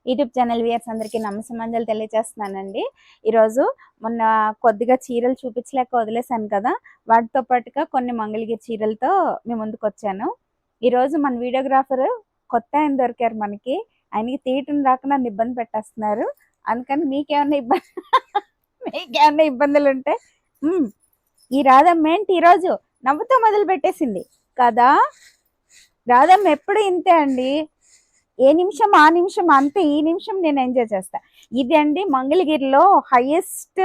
YouTube channel viewers అందరికీ నమస్కారాలు తెలియజేస్తున్నానండి. ఈరోజు మొన్న కొద్దిగా చీరలు చూపించలేక వదిలేసాను కదా, వాటితో పాటుగా కొన్ని మంగళగిరి చీరలతో మీ ముందుకు వచ్చాను. ఈరోజు మన వీడియోగ్రాఫర్ కొత్త ఆయన దొరికారు మనకి. ఆయనకి తీయటం రాక నన్ను ఇబ్బంది పెట్టేస్తున్నారు. అందుకని మీకేమన్నా ఇబ్బందులు ఉంటే ఈ రాధమ్మ ఏంటి ఈరోజు నవ్వుతో మొదలు పెట్టేసింది కదా. రాధమ్మ ఎప్పుడు ఇంతే అండి, ఏ నిమిషం ఆ నిమిషం అంతే, ఈ నిమిషం నేను ఎంజాయ్ చేస్తా. ఇది అండి మంగళగిరిలో హైయెస్ట్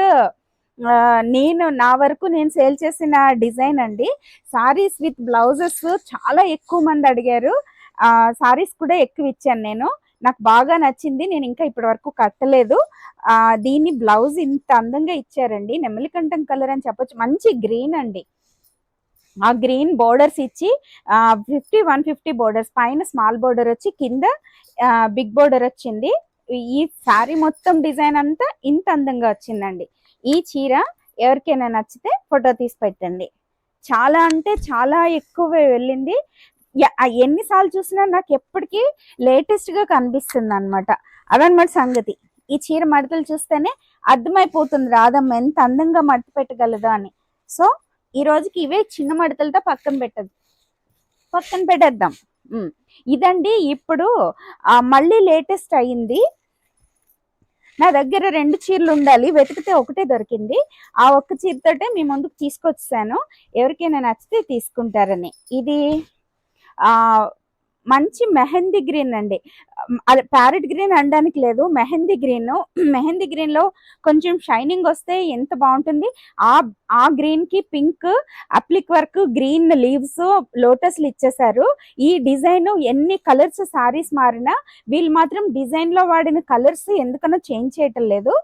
నా వరకు నేను సేల్ చేసిన డిజైన్ అండి. సారీస్ విత్ బ్లౌజెస్ చాలా ఎక్కువ మంది అడిగారు. సారీస్ కూడా ఎక్కువ ఇచ్చాను నేను. నాకు బాగా నచ్చింది, నేను ఇంకా ఇప్పటి వరకు కట్టలేదు. దీన్ని బ్లౌజ్ ఇంత అందంగా ఇచ్చారండి. నెమలికంఠం కలర్ అని చెప్పొచ్చు. మంచి గ్రీన్ అండి. ఆ గ్రీన్ బోర్డర్స్ ఇచ్చి 150 బోర్డర్స్, పైన స్మాల్ బోర్డర్ వచ్చి కింద బిగ్ బోర్డర్ వచ్చింది. ఈ శారీ మొత్తం డిజైన్ అంతా ఇంత అందంగా వచ్చిందండి. ఈ చీర ఎవరికైనా నచ్చితే ఫోటో తీసి పెట్టండి. చాలా అంటే చాలా ఎక్కువ వెళ్ళింది. ఎన్నిసార్లు చూసినా నాకు ఎప్పటికీ లేటెస్ట్ గా కనిపిస్తుంది అనమాట. అదనమాట సంగతి. ఈ చీర మడతలు చూస్తేనే అర్థమైపోతుంది రాధమ్మ ఎంత అందంగా మడత పెట్టగలదు అని. సో ఈ రోజుకి ఇవే చిన్న మడతలతో పక్కన పెట్టేద్దాం. ఇదండి ఇప్పుడు మళ్ళీ లేటెస్ట్ అయింది. నా దగ్గర 2 చీరలు ఉండాలి, వెతికితే ఒకటే దొరికింది. ఆ ఒక్క చీరతోటే మీ ముందుకు తీసుకొచ్చాను. ఎవరికైనా నచ్చితే తీసుకుంటారని. ఇది మంచి మెహందీ గ్రీన్ అండి. అది ప్యారెట్ గ్రీన్ అనడానికి లేదు, మెహందీ గ్రీన్ లో కొంచెం షైనింగ్ వస్తే ఎంత బాగుంటుంది. ఆ గ్రీన్ కి pink applique work, green leaves, లోటస్లు ఇచ్చేసారు. ఈ డిజైన్ ఎన్ని కలర్స్ సారీస్ మారినా వీళ్ళు మాత్రం డిజైన్ లో వాడిన కలర్స్ ఎందుకన్నా చేంజ్ చేయటం లేదు.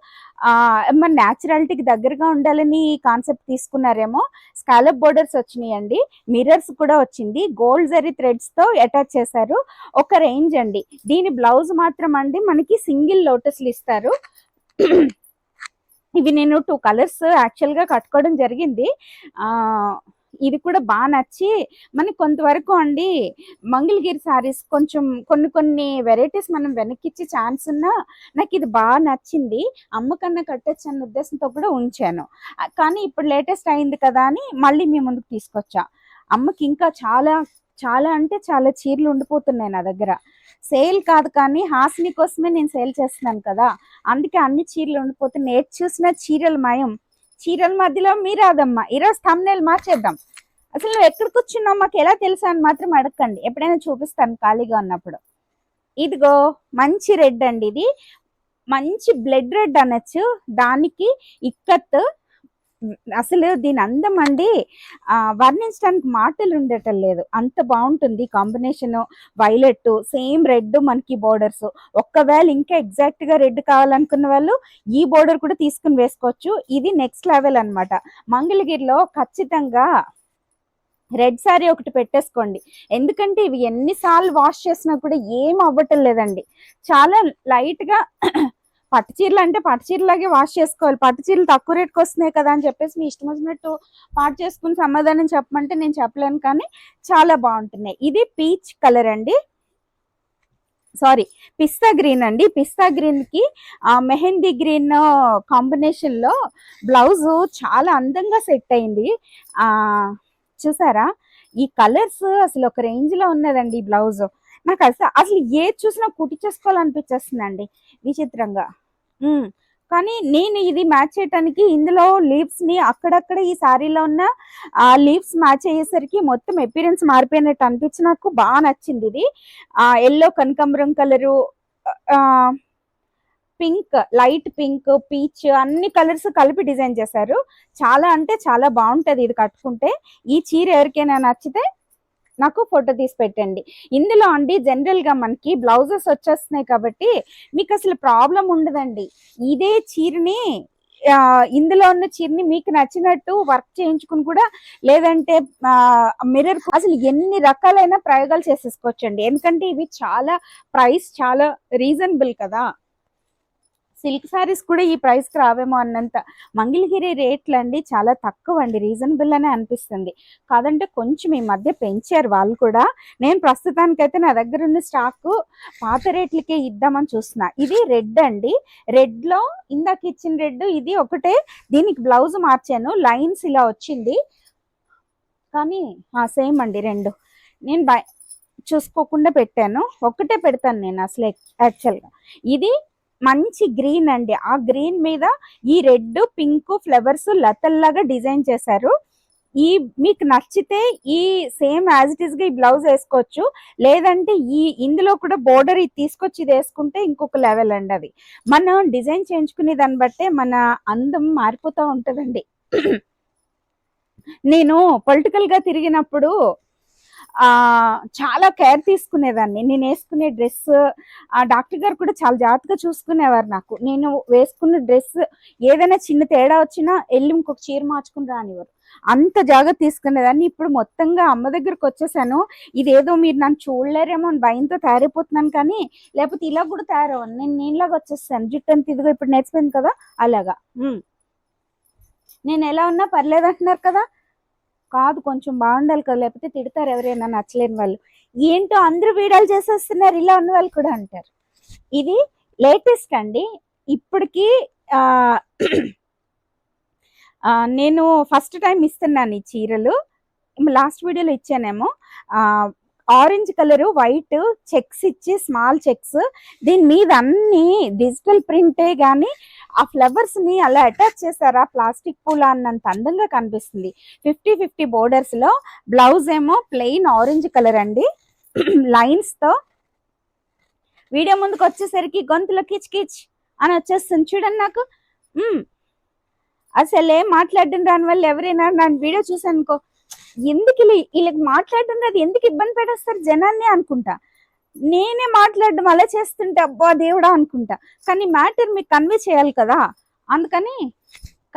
మన న్యాచురాలిటీకి దగ్గరగా ఉండాలని ఈ కాన్సెప్ట్ తీసుకున్నారేమో. స్కాలప్ బోర్డర్స్ వచ్చినాయండి, మిర్రర్స్ కూడా వచ్చింది, గోల్డ్ జరీ థ్రెడ్స్ తో అటాచ్ చేశారు. ఒక రేంజ్ అండి. దీని బ్లౌజ్ మాత్రం అండి మనకి సింగిల్ లోటస్లు ఇస్తారు. ఇవి నేను 2 కలర్స్ యాక్చువల్ గా కట్టుకోవడం జరిగింది. ఇది కూడా బాగా నచ్చి మనకి కొంతవరకు అండి మంగళగిరి సారీస్ కొంచెం కొన్ని వెరైటీస్ మనం వెనక్కిచ్చి ఛాన్స్ ఉన్నా నాకు ఇది బాగా నచ్చింది. అమ్మకన్నా కట్టచ్చు అన్న ఉద్దేశంతో కూడా ఉంచాను. కానీ ఇప్పుడు లేటెస్ట్ అయింది కదా అని మళ్ళీ మీ ముందుకు తీసుకొచ్చా. అమ్మకి ఇంకా చాలా చాలా అంటే చాలా చీరలు ఉండిపోతున్నాయి నా దగ్గర. సేల్ కాదు కానీ హాసిని కోసమే నేను సేల్ చేస్తున్నాను కదా, అందుకే అన్ని చీరలు ఉండిపోతున్నాయి. ఏది చూసినా చీరల మయం. చీరల మధ్యలో మీరాదమ్మా. ఈరోజు థంబ్నెయిల్ మార్చేద్దాం. అసలు నువ్వు ఎక్కడ కూర్చున్నావు మాకు ఎలా తెలుసా అని మాత్రం అడగండి, ఎప్పుడైనా చూపిస్తాను ఖాళీగా ఉన్నప్పుడు. ఇదిగో మంచి రెడ్ అండి, ఇది మంచి బ్లడ్ రెడ్ అనొచ్చు. దానికి ఇక్కత్, అసలు దీని అందం అండి వర్ణించడానికి మాటలు ఉండటం లేదు, అంత బాగుంటుంది కాంబినేషన్. వైలెట్ సేమ్ రెడ్ మనకి బోర్డర్స్. ఒక్కవేళ ఇంకా ఎగ్జాక్ట్ గా రెడ్ కావాలనుకున్న వాళ్ళు ఈ బోర్డర్ కూడా తీసుకుని వేసుకోవచ్చు. ఇది నెక్స్ట్ లెవెల్ అనమాట. మంగళగిరిలో ఖచ్చితంగా రెడ్ శారీ ఒకటి పెట్టేసుకోండి. ఎందుకంటే ఇవి ఎన్నిసార్లు వాష్ చేసినా కూడా ఏం అవ్వటం లేదండి. చాలా లైట్ గా పట్టు చీరలు అంటే పట్టు చీరలాగే వాష్ చేసుకోవాలి. పట్టు చీరలు తక్కువ రేట్కి వస్తున్నాయి కదా అని చెప్పేసి మీ ఇష్టం వచ్చినట్టు పాటు చేసుకుని సమాధానం చెప్పమంటే నేను చెప్పలేను, కానీ చాలా బాగుంటున్నాయి. ఇది పీచ్ కలర్ అండి, సారీ పిస్తా గ్రీన్ అండి. పిస్తా గ్రీన్ కి మెహందీ గ్రీన్ కాంబినేషన్ లో బ్లౌజ్ చాలా అందంగా సెట్ అయింది. చూసారా, ఈ కలర్స్ అసలు ఒక రేంజ్ లో ఉన్నదండి. ఈ బ్లౌజ్ నాకు అసలు ఏది చూసినా కుట్టించేసుకోవాలనిపించేస్తుందండి విచిత్రంగా. కానీ నేను ఇది మ్యాచ్ చేయడానికి ఇందులో లీవ్స్ ని అక్కడక్కడ ఈ శారీలో ఉన్న లీవ్స్ మ్యాచ్ అయ్యేసరికి మొత్తం అపీరెన్స్ మారిపోయినట్టు అనిపించి నాకు బాగా నచ్చింది. ఇది ఎల్లో కనకాంబరం colour, pink, light pink, peach అన్ని కలర్స్ కలిపి డిజైన్ చేశారు. చాలా అంటే చాలా బాగుంటది ఇది కట్టుకుంటే. ఈ చీర ఎవరికైనా నచ్చితే నాకు ఫోటో తీసి పెట్టండి. ఇందులో అండి జనరల్ గా మనకి బ్లౌజెస్ వచ్చేస్తున్నాయి కాబట్టి మీకు అసలు ప్రాబ్లం ఉండదండి. ఇదే చీరని ఇందులో ఉన్న చీరని మీకు నచ్చినట్టు వర్క్ చేయించుకుని కూడా, లేదంటే మిర్రర్, అసలు ఎన్ని రకాలైన ప్రయోగాలు చేసేసుకోవచ్చండి. ఎందుకంటే ఇవి చాలా ప్రైస్ చాలా రీజనబుల్ కదా. సిల్క్ సారీస్ కూడా ఈ ప్రైస్కి రావేమో అన్నంత మంగళగిరి రేట్లు అండి చాలా తక్కువ అండి, రీజనబుల్ అనే అనిపిస్తుంది. కాదంటే కొంచెం ఈ మధ్య పెంచారు వాళ్ళు కూడా. నేను ప్రస్తుతానికైతే నా దగ్గర ఉన్న స్టాక్ పాత రేట్లకే ఇద్దామని చూస్తున్నా. ఇది రెడ్ అండి, రెడ్లో ఇందాక ఇచ్చిన రెడ్ ఇది ఒకటే, దీనికి బ్లౌజ్ మార్చాను, లైన్స్ ఇలా వచ్చింది కానీ సేమ్ అండి రెండు. నేను చూసుకోకుండా పెట్టాను, ఒక్కటే పెడతాను నేను అసలు యాక్చువల్గా. ఇది మంచి గ్రీన్ అండి, ఆ గ్రీన్ మీద ఈ రెడ్ పింక్ ఫ్లవర్స్ లతల్లాగా డిజైన్ చేశారు. ఈ మీకు నచ్చితే ఈ సేమ్ యాజ్ ఇట్ ఈస్ గా ఈ బ్లౌజ్ వేసుకోవచ్చు, లేదంటే ఇందులో కూడా బోర్డర్ ఇది తీసుకొచ్చి ఇది వేసుకుంటే ఇంకొక లెవెల్ అండి. అది మనం డిజైన్ చేయించుకునే దాన్ని బట్టే మన అందం మారిపోతూ ఉంటుందండి. నేను పొలిటికల్ గా తిరిగినప్పుడు చాలా కేర్ తీసుకునేదాన్ని. నేను వేసుకునే డ్రెస్ డాక్టర్ గారు కూడా చాలా జాగ్రత్తగా చూసుకునేవారు. నాకు నేను వేసుకున్న డ్రెస్ ఏదైనా చిన్న తేడా వచ్చినా వెళ్ళి ఇంకొక చీర మార్చుకుని రానివారు, అంత జాగ్రత్త తీసుకునేదాన్ని. ఇప్పుడు మొత్తంగా అమ్మ దగ్గరకు వచ్చేసాను. ఇదేదో మీరు నన్ను చూడలేరేమో అని భయంతో తయారైపోతున్నాను, కానీ లేకపోతే ఇలా కూడా తయారవ్వను. నేనులాగా వచ్చేస్తాను, జుట్టు అంత ఇదిగో ఇప్పుడు నేర్చుకుంది కదా అలాగా. నేను ఎలా ఉన్నా పర్లేదు అంటున్నారు కదా, కాదు కొంచెం బాగుండాలి కదా, లేకపోతే తిడతారు ఎవరైనా నచ్చలేని వాళ్ళు. ఏంటో అందరూ వీడియోలు చేసేస్తున్నారు ఇలా ఉన్న వాళ్ళు కూడా అంటారు. ఇది లేటెస్ట్ అండి ఇప్పటికి. నేను ఫస్ట్ టైం ఇస్తున్నాను ఈ చీరలు, లాస్ట్ వీడియోలో ఇచ్చానేమో. ఆరెంజ్ కలర్ వైట్ చెక్స్ ఇచ్చి స్మాల్ చెక్స్, దీని మీద అన్ని డిజిటల్ ప్రింటే కానీ ఆ ఫ్లవర్స్ ని అలా అటాచ్ చేశారా ప్లాస్టిక్ పూల అన్నంత అందంగా కనిపిస్తుంది. 50-50 బోర్డర్స్ లో. బ్లౌజ్ ఏమో ప్లెయిన్ ఆరెంజ్ కలర్ అండి లైన్స్ తో. వీడియో ముందుకు వచ్చేసరికి గొంతులో కిచ్ కిచ్ అని వచ్చేస్తుంది చూడండి. నాకు అసలే మాట్లాడడం రాని వాళ్ళు ఎవరైనా నన్ను వీడియో చూసానుకో, ఎందుకు వీళ్ళకి మాట్లాడడం రాదు, ఎందుకు ఇబ్బంది పెట్టేస్తారు జనాన్ని అనుకుంటా. నేనే మాట్లాడడం అలా చేస్తుంటే అబ్బా దేవుడా అనుకుంటా, కానీ మ్యాటర్ మీకు కన్వే చేయాలి కదా, అందుకని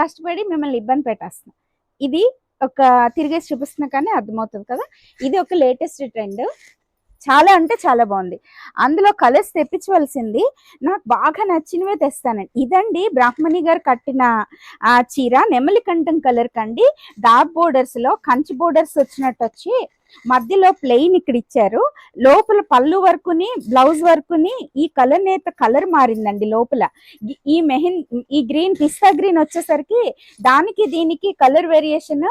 కష్టపడి మిమ్మల్ని ఇబ్బంది పెట్టేస్తున్నా. ఇది ఒక తిరిగేసి చూపిస్తున్నా కానీ అర్థమవుతుంది కదా. ఇది ఒక లేటెస్ట్ ట్రెండ్, చాలా అంటే చాలా బాగుంది. అందులో కలర్స్ తెప్పించవలసింది, నాకు బాగా నచ్చినవే తెస్తానండి. ఇదండి బ్రాహ్మణి గారు కట్టిన ఆ చీర, నెమలి కంఠం కలర్ కండి. డార్క్ బోర్డర్స్ లో కంచి బోర్డర్స్ వచ్చినట్టు వచ్చి మధ్యలో ప్లెయిన్ ఇక్కడ ఇచ్చారు, లోపల పళ్ళు వరకుని బ్లౌజ్ వరకుని ఈ కలర్ నేత కలర్ మారిందండి. లోపల ఈ గ్రీన్ పిస్తా గ్రీన్ వచ్చేసరికి దానికి దీనికి కలర్ వేరియేషన్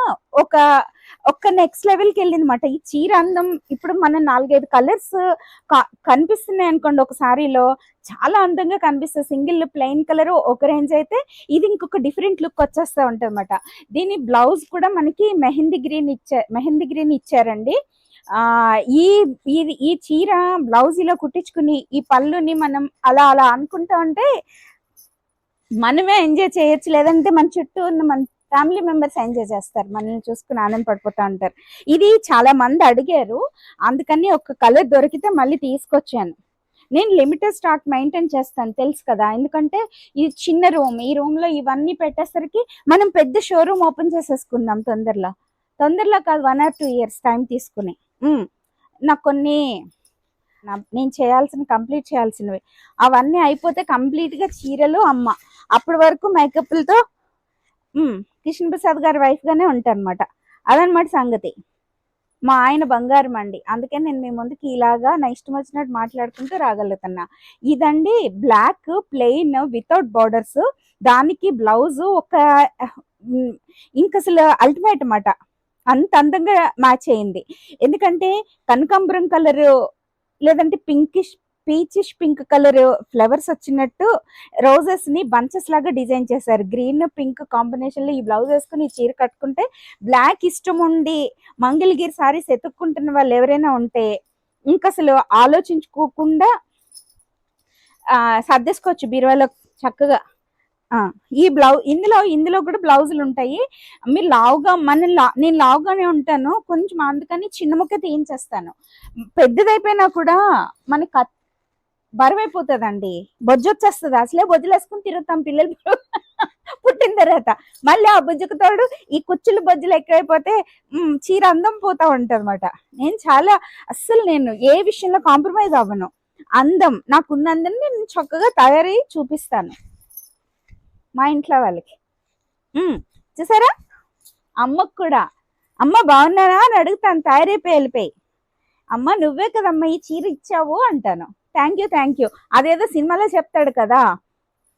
ఒక నెక్స్ట్ లెవెల్కి వెళ్ళింది అనమాట. ఈ చీర అందం ఇప్పుడు మనం 4-5 కలర్స్ కనిపిస్తున్నాయి అనుకోండి ఒక సారీలో, చాలా అందంగా కనిపిస్తుంది. సింగిల్ ప్లెయిన్ కలర్ ఒక రేంజ్ అయితే, ఇది ఇంకొక డిఫరెంట్ లుక్ వచ్చేస్తూ ఉంటుంది అనమాట. దీని బ్లౌజ్ కూడా మనకి మెహందీ గ్రీన్ ఇచ్చారండి. ఈ చీర బ్లౌజ్ ఇలా కుట్టించుకుని ఈ పళ్ళుని మనం అలా అలా అనుకుంటా ఉంటే మనమే ఎంజాయ్ చేయొచ్చు, లేదంటే మన చుట్టూ ఉన్న మన ఫ్యామిలీ మెంబర్స్ ఎంజాయ్ చేస్తారు, మనల్ని చూసుకుని ఆనంద పడిపోతూ ఉంటారు. ఇది చాలా మంది అడిగారు, అందుకని ఒక కలర్ దొరికితే మళ్ళీ తీసుకొచ్చాను. నేను లిమిటెడ్ స్టాక్ మెయింటైన్ చేస్తాను తెలుసు కదా, ఎందుకంటే ఇది చిన్న రూమ్, ఈ రూమ్ లో ఇవన్నీ పెట్టేసరికి మనం పెద్ద షోరూమ్ ఓపెన్ చేసేసుకుందాం తొందరలో కాదు, 1 or 2 years టైం తీసుకుని. నాకు కొన్ని నేను కంప్లీట్ చేయాల్సినవి అవన్నీ అయిపోతే కంప్లీట్ గా చీరలు అమ్మ, అప్పటి వరకు మేకప్లతో కిషన్ ప్రసాద్ గారి వైఫ్ గానే ఉంటానమాట. అదనమాట సంగతి. మా ఆయన బంగారం అండి, అందుకని నేను మీ ముందుకి ఇలాగా నా ఇష్టం వచ్చినట్టు మాట్లాడుకుంటూ రాగలుగుతున్నా. ఇదండి బ్లాక్ ప్లెయిన్ వితౌట్ బార్డర్స్, దానికి బ్లౌజ్ ఒక ఇంక అసలు అల్టిమేట్ అన్నమాట, అంత అందంగా మ్యాచ్ అయింది. ఎందుకంటే కనకాంబరం కలర్ లేదంటే పీచిష్ పింక్ కలర్ ఫ్లవర్స్ వచ్చినట్టు రోజెస్ ని బంచెస్ లాగా డిజైన్ చేశారు. గ్రీన్ పింక్ కాంబినేషన్ లో ఈ బ్లౌజ్ వేసుకుని ఈ చీర కట్టుకుంటే, బ్లాక్ ఇష్టం ఉండి మంగళగిరి సారీస్ ఎత్తుక్కుంటున్న వాళ్ళు ఎవరైనా ఉంటే ఇంకా అసలు ఆలోచించుకోకుండా సర్దేసుకోవచ్చు బీరువాలో చక్కగా. ఈ ఇందులో కూడా బ్లౌజులు ఉంటాయి. మీరు లావుగా నేను లావుగానే ఉంటాను కొంచెం, అందుకని చిన్న ముక్క తీయించేస్తాను. పెద్దదైపోయినా కూడా మనకి బరువైపోతుందండి, బొజ్జు వచ్చేస్తుంది. అసలే బొజ్జులు వేసుకుని తిరుగుతాం పిల్లలు పుట్టిన తర్వాత, మళ్ళీ ఆ బొజ్జుకు తోడు ఈ కుచ్చులు బొజ్జులు ఎక్కువైపోతే చీర అందం పోతా ఉంటుంది అనమాట. నేను ఏ విషయంలో కాంప్రమైజ్ అవ్వను, అందం నాకున్నందుని నేను చక్కగా తయారై చూపిస్తాను. మా ఇంట్లో వాళ్ళకి. చూసారా, అమ్మకు కూడా అమ్మ బాగున్నారా అని అడుగుతాను, తయారైపోయి వెళ్ళిపోయి. అమ్మ నువ్వే కదమ్మా ఈ చీర ఇచ్చావు అంటాను. Thank you. అదేదో సినిమాలో చెప్తాడు కదా,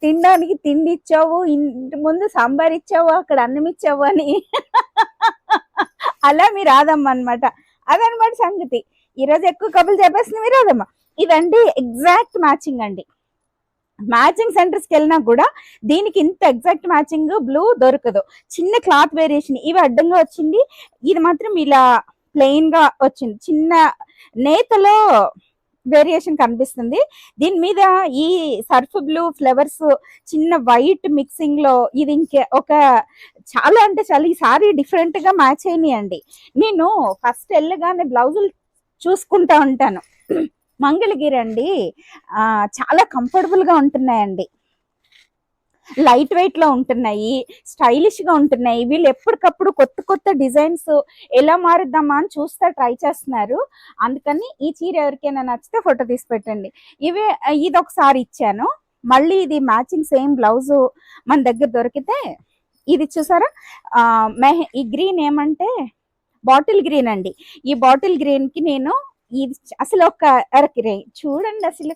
తినడానికి తిండి ఇచ్చావు, ఇంటి ముందు సాంబార్ ఇచ్చావు, అక్కడ అన్నం ఇచ్చావు అని. అలా మీ రాదమ్మ అనమాట. అదనమాట సంగతి. ఈరోజు ఎక్కువ కబుర్లు చెప్పేస్తుంది మీ రాదమ్మ. ఇదండి ఎగ్జాక్ట్ మ్యాచింగ్ అండి. మ్యాచింగ్ సెంటర్స్కి వెళ్ళినా కూడా దీనికి ఇంత ఎగ్జాక్ట్ మ్యాచింగ్ బ్లూ దొరకదు. చిన్న క్లాత్ వేరియేషన్, ఇవి అడ్డంగా వచ్చింది, ఇది మాత్రం ఇలా ప్లెయిన్ గా వచ్చింది. చిన్న నేతలో వేరియేషన్ కనిపిస్తుంది. దీని మీద ఈ సర్ఫ్ బ్లూ ఫ్లవర్స్ చిన్న వైట్ మిక్సింగ్ లో ఇది ఇంకే ఒక చాలా అంటే చాలా ఈ సారీ డిఫరెంట్ గా మ్యాచ్ అయినాయండి. నేను ఫస్ట్ వెళ్ళగానే బ్లౌజులు చూసుకుంటా ఉంటాను. మంగళగిరి అండి చాలా కంఫర్టబుల్ గా ఉంటున్నాయండి, లైట్ వెయిట్ లో ఉంటున్నాయి, స్టైలిష్ గా ఉంటున్నాయి. వీళ్ళు ఎప్పటికప్పుడు కొత్త కొత్త డిజైన్స్ ఎలా మారుద్దామా అని చూస్తా ట్రై చేస్తున్నారు. అందుకని ఈ చీర ఎవరికైనా నచ్చితే ఫోటో తీసి పెట్టండి. ఇది ఒకసారి ఇచ్చాను, మళ్ళీ ఇది మ్యాచింగ్ సేమ్ బ్లౌజ్ మన దగ్గర దొరికితే ఇది చూసారా. ఈ గ్రీన్ ఏమంటే బాటిల్ గ్రీన్ అండి. ఈ బాటిల్ గ్రీన్ కి నేను ఇది అసలు ఒక చూడండి, అసలు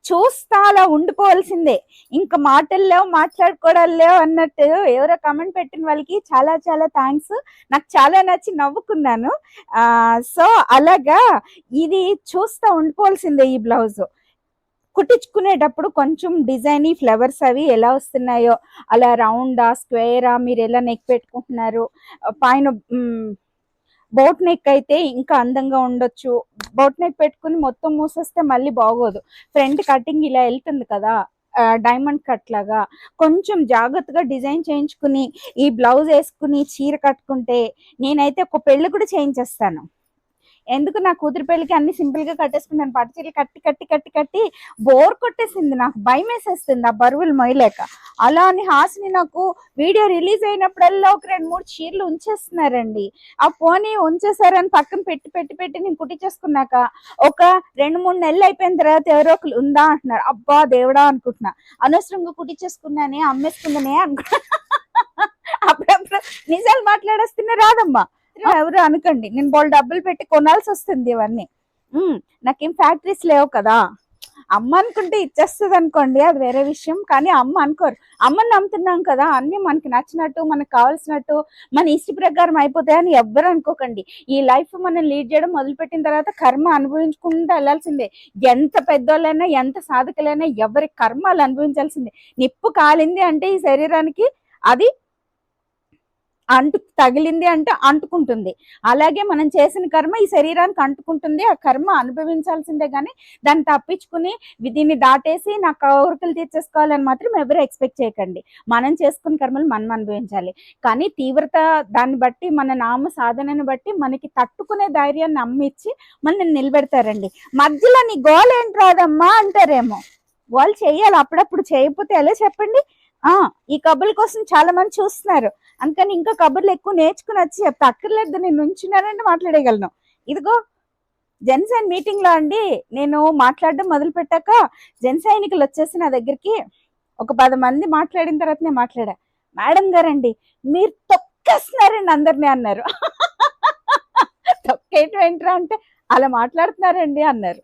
చూస్తా అలా ఉండిపోవాల్సిందే, ఇంకా మాటల్లో మాట్లాడుకోవడాల్లో అన్నట్టు. ఎవరో కమెంట్ పెట్టిన వాళ్ళకి చాలా చాలా థ్యాంక్స్, నాకు చాలా నచ్చి నవ్వుకున్నాను. సో అలాగా ఇది చూస్తా ఉండిపోవాల్సిందే. ఈ బ్లౌజ్ కుట్టించుకునేటప్పుడు కొంచెం డిజైన్ ఫ్లవర్స్ అవి ఎలా వస్తున్నాయో, అలా రౌండా స్క్వేరా, మీరు ఎలా నెక్ పెట్టుకుంటున్నారు, పైన బోట్ నెక్ అయితే ఇంకా అందంగా ఉండొచ్చు. బోట్ నెక్ పెట్టుకుని మొత్తం మూసేస్తే మళ్ళీ బాగోదు. ఫ్రంట్ కటింగ్ ఇలా వెళ్తుంది కదా, డైమండ్ కట్ లాగా, కొంచెం జాగ్రత్తగా డిజైన్ చేయించుకుని ఈ బ్లౌజ్ వేసుకుని చీర కట్టుకుంటే నేనైతే ఒక పెళ్లి కూడా చేయించేస్తాను. ఎందుకు, నా కూతురు పెళ్లికి అన్ని సింపుల్ గా కట్టేసుకున్నాను. పట్టు చీరలు కట్టి కట్టి కట్టి కట్టి బోర్ కొట్టేసింది, నాకు భయం వేసేస్తుంది ఆ బరువులు మొయ్యలేక. అలా అని హాసిని నాకు వీడియో రిలీజ్ అయినప్పుడల్లా ఒక 2-3 చీరలు ఉంచేస్తున్నారండి. ఆ పోనీ ఉంచేసారని పక్కన పెట్టి పెట్టి పెట్టి నేను కుట్టించేసుకున్నాక ఒక 2-3 నెలలు అయిపోయిన తర్వాత ఎవరో ఒకరు ఉందా అంటున్నారు. అబ్బా దేవుడా అనుకుంటున్నా, అనవసరంగా కుట్టించేసుకున్నానే, అమ్మేసుకుందనే అనుకున్నా. అప్పుడప్పుడు నిజాలు మాట్లాడేస్తున్నా రాదమ్మా, ఎవరు అనకండి. నేను బోల్ డబ్బులు పెట్టి కొనాల్సి వస్తుంది ఇవన్నీ. నాకేం ఫ్యాక్టరీస్ లేవు కదా. అమ్మ అనుకుంటే ఇచ్చేస్తుంది అనుకోండి, అది వేరే విషయం. కానీ అమ్మ అనుకోరు. అమ్మని నమ్ముతున్నాం కదా, అన్ని మనకి నచ్చినట్టు మనకు కావాల్సినట్టు మన ఇష్ట ప్రకారం అయిపోతాయని ఎవ్వరు అనుకోకండి. ఈ లైఫ్ మనం లీడ్ చేయడం మొదలుపెట్టిన తర్వాత కర్మ అనుభవించుకుంటూ వెళ్ళాల్సిందే. ఎంత పెద్దోళ్ళైనా ఎంత సాధకులైనా ఎవరి కర్మలు అనుభవించాల్సిందే. నిప్పు కాలింది అంటే ఈ శరీరానికి అది తగిలింది అంటే అంటుకుంటుంది. అలాగే మనం చేసిన కర్మ ఈ శరీరానికి అంటుకుంటుంది. ఆ కర్మ అనుభవించాల్సిందే, కానీ దాన్ని తప్పించుకుని దీన్ని దాటేసి నా కోరికలు తీర్చేసుకోవాలని మాత్రం ఎవరు ఎక్స్పెక్ట్ చేయకండి. మనం చేసుకున్న కర్మలు మనం అనుభవించాలి. కానీ తీవ్రత దాన్ని బట్టి, మన నామ సాధనని బట్టి మనకి తట్టుకునే ధైర్యాన్ని అమ్మిచ్చి మనల్ని నిలబెడతారండి. మధ్యలో నీ గోల్ ఏంటి రాదమ్మా అంటారేమో, వాళ్ళు చెయ్యాలి. అప్పుడప్పుడు చేయకపోతే ఎలా చెప్పండి. ఈ కబుర్ల కోసం చాలా మంది చూస్తున్నారు, అందుకని ఇంకా కబుర్లు ఎక్కువ నేర్చుకుని వచ్చి చెప్తా. అక్కర్లేదు, నేను నుంచున్నానంటే మాట్లాడగలను. ఇదిగో జనసైన్ మీటింగ్ లో అండి నేను మాట్లాడడం మొదలు పెట్టాక జన సైనికులు వచ్చేసి నా దగ్గరికి ఒక 10 మంది మాట్లాడిన తర్వాత నేను మాట్లాడా. మేడం గారండి మీరు తొక్కేస్తున్నారండి అందరినీ అన్నారు. తొక్కేయటం ఏంట్రా అంటే అలా మాట్లాడుతున్నారండి అన్నారు.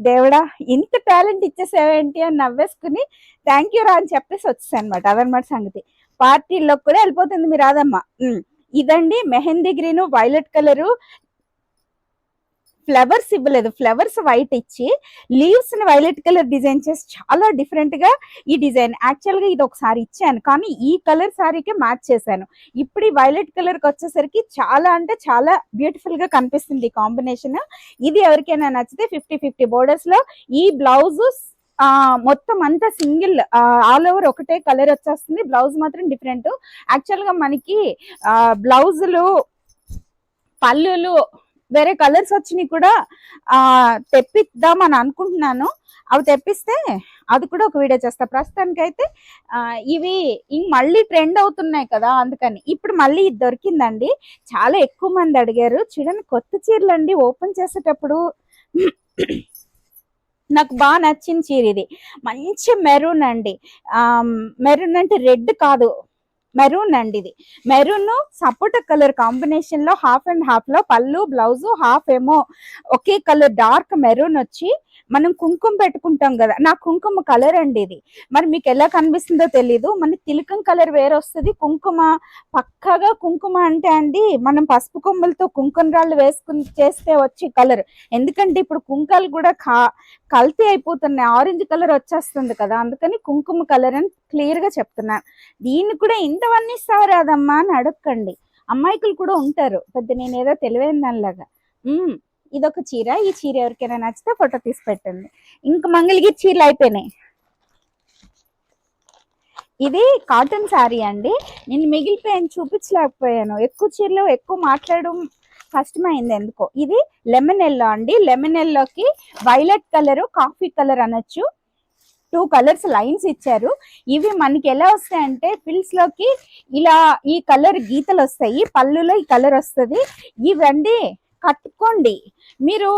దేవుడా ఇంత టాలెంట్ ఇచ్చేసేవేంటి అని నవ్వేసుకుని థ్యాంక్ యూ రా అని చెప్పేసి వచ్చేసాను అనమాట. అదనమాట సంగతి. పార్టీల్లో కూడా వెళ్ళిపోతుంది మీరు రాదమ్మ. ఇదండి mehndi green violet colour, flowers ఇవ్వలేదు, ఫ్లవర్స్ వైట్ ఇచ్చి లీవ్స్ ని వైలెట్ కలర్ డిజైన్ చేసి చాలా డిఫరెంట్ గా ఈ డిజైన్. యాక్చువల్ గా ఇది ఒకసారి ఇచ్చాను, కానీ ఈ కలర్ సారీకి మ్యాచ్ చేశాను. ఇప్పుడు ఈ వైలెట్ కలర్ కి వచ్చేసరికి చాలా అంటే చాలా బ్యూటిఫుల్ గా కనిపిస్తుంది ఈ కాంబినేషన్. ఇది ఎవరికైనా నచ్చితే 50-50 బోర్డర్స్ లో ఈ బ్లౌజ్ మొత్తం అంతా సింగిల్ ఆల్ ఓవర్ ఒకటే కలర్ వచ్చేస్తుంది. బ్లౌజ్ మాత్రం డిఫరెంట్. యాక్చువల్ గా మనకి బ్లౌజులు పళ్ళులు వేరే కలర్స్ వచ్చినాయి కూడా తెప్పిద్దామని అనుకుంటున్నాను. అవి తెప్పిస్తే అది కూడా ఒక వీడియో చేస్తా. ప్రస్తుతానికైతే ఇవి మళ్ళీ ట్రెండ్ అవుతున్నాయి కదా, అందుకని ఇప్పుడు మళ్ళీ ఇది దొరికిందండి. చాలా ఎక్కువ మంది అడిగారు. చూడండి కొత్త చీరలు అండి, ఓపెన్ చేసేటప్పుడు నాకు బాగా నచ్చిన చీర ఇది. మంచి మెరూన్ అండి. మెరూన్ అంటే రెడ్ కాదు, మెరూన్ అండి. ఇది మెరూన్ సపోటా కలర్ కాంబినేషన్ లో హాఫ్ అండ్ హాఫ్ లో పళ్ళు బ్లౌజ్, హాఫ్ ఏమో ఒకే కలర్ డార్క్ మెరూన్ వచ్చి, మనం కుంకుమ పెట్టుకుంటాం కదా, నా కుంకుమ కలర్ అండి ఇది. మరి మీకు ఎలా కనిపిస్తుందో తెలీదు, మన తిలకం కలర్ వేరే వస్తుంది, కుంకుమ పక్కగా కుంకుమ అంటే అండి మనం పసుపు కొమ్మలతో కుంకుమ రాళ్ళు వేసుకుని చేస్తే వచ్చే కలర్. ఎందుకంటే ఇప్పుడు కుంకాలు కూడా కల్తీ అయిపోతున్నాయి, ఆరెంజ్ కలర్ వచ్చేస్తుంది కదా, అందుకని కుంకుమ కలర్ అని క్లియర్ గా చెప్తున్నాను. దీన్ని కూడా ఇంతవన్నీ ఇస్తావు రాదమ్మా అని అడగండి, అమ్మాయికులు కూడా ఉంటారు పెద్ద, నేనేదో తెలివైన దానిలాగా. ఇదొక చీర. ఈ చీర ఎవరికైనా నచ్చితే ఫోటో తీసి పెట్టండి. ఇంక మంగళగిరి చీరలు అయిపోయినాయి. ఇది కాటన్ శారీ అండి. నేను మిగిలిపోయాను, చూపించలేకపోయాను, ఎక్కువ చీరలు ఎక్కువ మాట్లాడడం కష్టమైంది ఎందుకో. ఇది లెమన్ ఎల్లో అండి. లెమన్ ఎల్లోకి వైలెట్ కలర్, కాఫీ కలర్ అనొచ్చు, 2 కలర్స్ లైన్స్ ఇచ్చారు. ఇవి మనకి ఎలా వస్తాయంటే ఫిల్స్ లోకి ఇలా ఈ కలర్ గీతలు వస్తాయి, పళ్ళులో ఈ కలర్ వస్తుంది. ఇవండి కట్టుకోండి, మీరు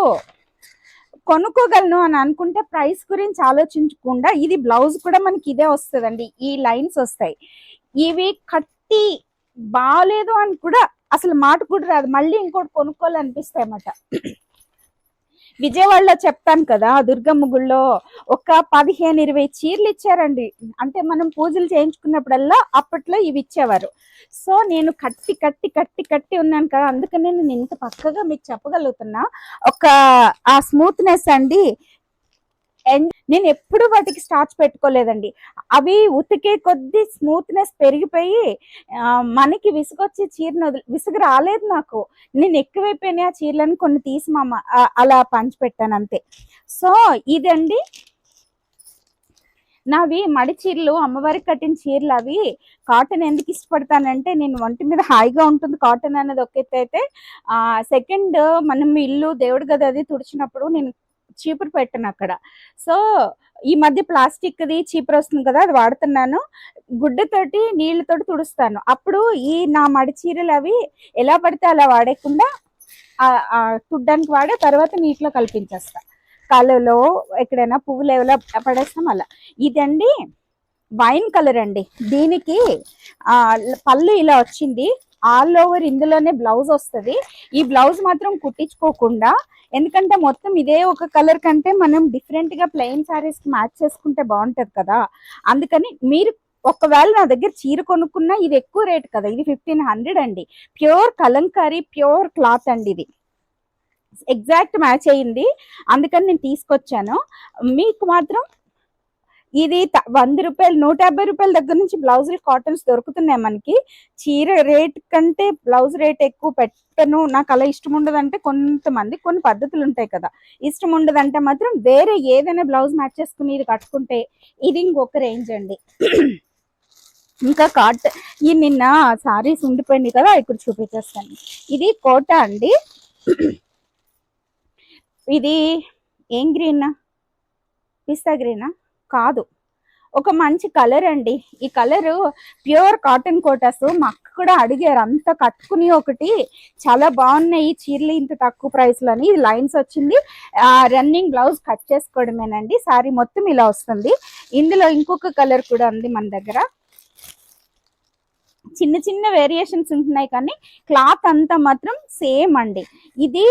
కొనుక్కోగలను అని అనుకుంటే ప్రైస్ గురించి ఆలోచించకుండా, ఇది బ్లౌజ్ కూడా మనకి ఇదే వస్తుందండి, ఈ లైన్స్ వస్తాయి. ఇవి కట్టి బాగాలేదు అని కూడా అసలు మాట కూడా రాదు, మళ్ళీ ఇంకోటి కొనుక్కోవాలనిపిస్తాయి అన్నమాట. విజయవాడలో చెప్తాను కదా, దుర్గమ్మ గుళ్ళో ఒక 15-20 చీరలు ఇచ్చారండి. అంటే మనం పూజలు చేయించుకున్నప్పుడల్లా అప్పట్లో ఇవి ఇచ్చేవారు. సో నేను కట్టి కట్టి కట్టి కట్టి ఉన్నాను కదా, అందుకనే నేను ఇంత పక్కగా మీకు చెప్పగలుగుతున్నా. ఒక ఆ స్మూత్నెస్ అండి, నేను ఎప్పుడు వాటికి స్టార్చ్ పెట్టుకోలేదండి. అవి ఉతికే కొద్దీ స్మూత్నెస్ పెరిగిపోయి మనకి విసుగొచ్చి చీరను విసుగు రాలేదు నాకు. నేను ఎక్కువైపోయినాయి ఆ చీరలను, కొన్ని తీసి అలా పంచి పెట్టాను అంతే. సో ఇదండి నావి మడి చీరలు, అమ్మవారికి కట్టిన చీరలు. అవి కాటన్ ఎందుకు ఇష్టపడతానంటే, నేను ఒంటి మీద హాయిగా ఉంటుంది కాటన్ అనేది ఒక ఎత్తు అయితే, సెకండ్ మనం ఇల్లు దేవుడి గది అది తుడిచినప్పుడు నేను చీపురు పెట్టను అక్కడ. సో ఈ మధ్య ప్లాస్టిక్ది చీపురు వస్తుంది కదా, అది వాడుతున్నాను. గుడ్డతోటి నీళ్ళతోటి తుడుస్తాను. అప్పుడు ఈ నా మడి చీరలు అవి ఎలా పడితే అలా వాడేయకుండా తుడ్డానికి వాడే తర్వాత నీటిలో కల్పించేస్తా. కాలువలో ఎక్కడైనా పువ్వులు ఎవరో పడేస్తాం అలా. ఇదండి వైన్ కలర్ అండి. దీనికి పళ్ళు ఇలా వచ్చింది, ఆల్ ఓవర్ ఇందులోనే బ్లౌజ్ వస్తుంది. ఈ బ్లౌజ్ మాత్రం కుట్టించుకోకుండా, ఎందుకంటే మొత్తం ఇదే ఒక కలర్ కంటే మనం డిఫరెంట్ గా ప్లెయిన్ సారీస్ కి మ్యాచ్ చేసుకుంటే బాగుంటది కదా, అందుకని మీరు ఒకవేళ నా దగ్గర చీర కొనుక్కున్నా, ఇది ఎక్కువ రేట్ కదా, ఇది 1500 అండి. ప్యూర్ కలంకారీ, ప్యూర్ క్లాత్ అండి, ఇది ఎగ్జాక్ట్ మ్యాచ్ అయ్యింది, అందుకని నేను తీసుకొచ్చాను. మీకు మాత్రం ఇది 100 రూపాయలు, 150 రూపాయల దగ్గర నుంచి బ్లౌజులు కాటన్స్ దొరుకుతున్నాయి మనకి. చీర రేట్ కంటే బ్లౌజ్ రేట్ ఎక్కువ పెట్టను, నాకు అలా ఇష్టం ఉండదంటే. కొంతమంది కొన్ని పద్ధతులు ఉంటాయి కదా, ఇష్టం ఉండదంటే మాత్రం వేరే ఏదైనా బ్లౌజ్ మ్యాచ్ చేసుకుని ఇది కట్టుకుంటే ఇది ఇంకొక రేంజ్ అండి. ఇంకా ఈ నిన్న సారీస్ ఉండిపోయింది కదా, ఇక్కడ చూపించేస్తాను. ఇది కోట అండి. ఇది ఏం గ్రీన్, పిస్తా గ్రీనా కాదు, ఒక మంచి కలర్ అండి. ఈ కలరు ప్యూర్ కాటన్ కోటాస్. మా అక్క కూడా అడిగారు, అంతా కట్టుకుని ఒకటి చాలా బాగున్నాయి చీరలు ఇంత తక్కువ ప్రైస్ లో అని. ఇది లైన్స్ వచ్చింది, రన్నింగ్ బ్లౌజ్ కట్ చేసుకోవడమేనండి. సారీ మొత్తం ఇలా వస్తుంది. ఇందులో ఇంకొక కలర్ కూడా ఉంది మన దగ్గర. చిన్న చిన్న వేరియేషన్స్ ఉంటున్నాయి కానీ క్లాత్ అంతా మాత్రం సేమ్ అండి. ఇది